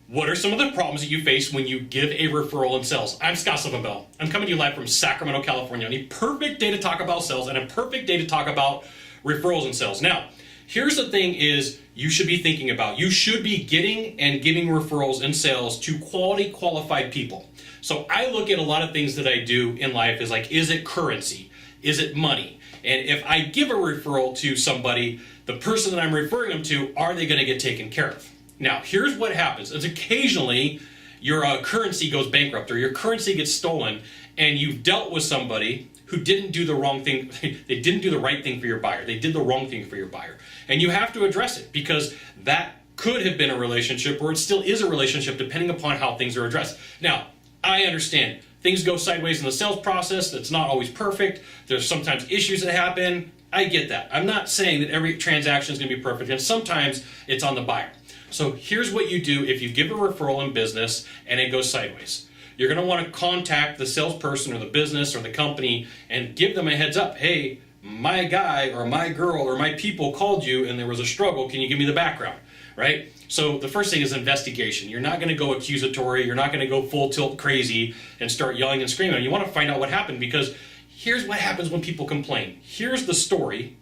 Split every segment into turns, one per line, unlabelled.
What are some of the problems that you face when you give a referral in sales? I'm Sylvan Bell. I'm coming to you live from Sacramento, California on a perfect day to talk about sales and a perfect day to talk about referrals and sales. Now, here's the thing is you should be thinking about, you should be getting and giving referrals and sales to quality qualified people. So I look at a lot of things that I do in life is like, is it currency? Is it money? And if I give a referral to somebody, the person that I'm referring them to, are they going to get taken care of? Now, here's what happens is occasionally your currency goes bankrupt or your currency gets stolen and you've dealt with somebody who didn't do the wrong thing. They didn't do the right thing for your buyer. They did the wrong thing for your buyer. And you have to address it because that could have been a relationship or it still is a relationship depending upon how things are addressed. Now, I understand things go sideways in the sales process. That's not always perfect. There's sometimes issues that happen. I get that. I'm not saying that every transaction is going to be perfect and sometimes it's on the buyer. So here's what you do if you give a referral in business and it goes sideways. You're going to want to contact the salesperson or the business or the company and give them a heads up. Hey, my guy or my girl or my people called you and there was a struggle. Can you give me the background? Right? So the first thing is investigation. You're not going to go accusatory. You're not going to go full tilt crazy and start yelling and screaming. You want to find out what happened because here's what happens when people complain. Here's the story.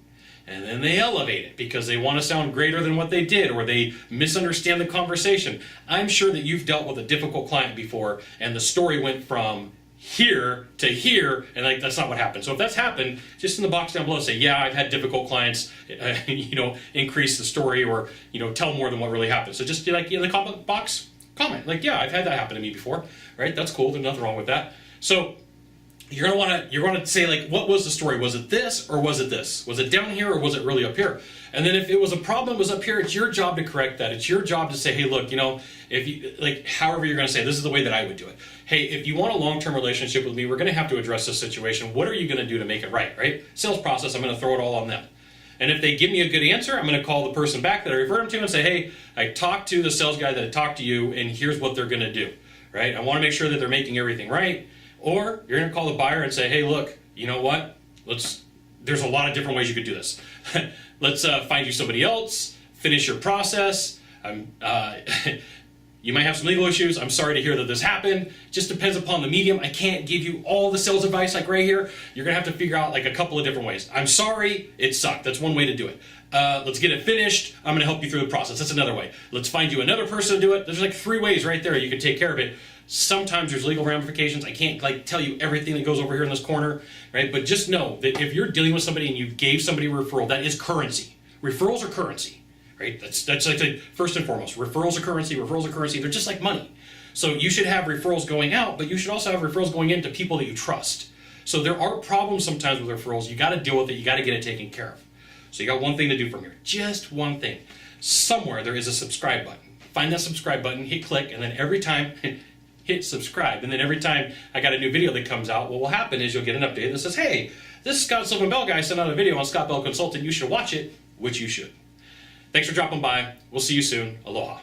And then they elevate it because they want to sound greater than what they did or they misunderstand the conversation. I'm sure that you've dealt with a difficult client before and the story went from here to here and like that's not what happened. So if that's happened, just in the box down below say, yeah, I've had difficult clients, increase the story or, tell more than what really happened. So just like in the comment box, comment like, yeah, I've had that happen to me before, right? That's cool. There's nothing wrong with that. So you're gonna want to say like, what was the story? Was it this or was it this? Was it down here or was it really up here? And then if it was a problem, it was up here. It's your job to correct that. It's your job to say, hey, look, if you like, however you're gonna say, this is the way that I would do it. Hey, if you want a long-term relationship with me, we're gonna have to address this situation. What are you gonna do to make it right? Right? Sales process. I'm gonna throw it all on them. And if they give me a good answer, I'm gonna call the person back that I referred them to and say, hey, I talked to the sales guy that I talked to you, and here's what they're gonna do. Right? I want to make sure that they're making everything right. Or you're going to call the buyer and say, hey, look, you know what? There's a lot of different ways you could do this. Let's find you somebody else, finish your process. You might have some legal issues. I'm sorry to hear that this happened. Just depends upon the medium. I can't give you all the sales advice like right here. You're going to have to figure out like a couple of different ways. I'm sorry, it sucked. That's one way to do it. Let's get it finished. I'm going to help you through the process. That's another way. Let's find you another person to do it. There's like 3 ways right there you can take care of it. Sometimes there's legal ramifications. I can't tell you everything that goes over here in this corner, right? But just know that if you're dealing with somebody and you gave somebody a referral, that is currency. Referrals are currency, right? That's like the first and foremost. Referrals are currency. Referrals are currency. They're just like money. So you should have referrals going out, but you should also have referrals going into people that you trust. So there are problems sometimes with referrals. You got to deal with it. You got to get it taken care of. So you got one thing to do from here. Just one thing. Somewhere there is a subscribe button. Find that subscribe button, hit click, and then every time hit subscribe. And then every time I got a new video that comes out, what will happen is you'll get an update that says, hey, this Sylvan Bell guy sent out a video on Scott Bell Consulting. You should watch it, which you should. Thanks for dropping by. We'll see you soon. Aloha.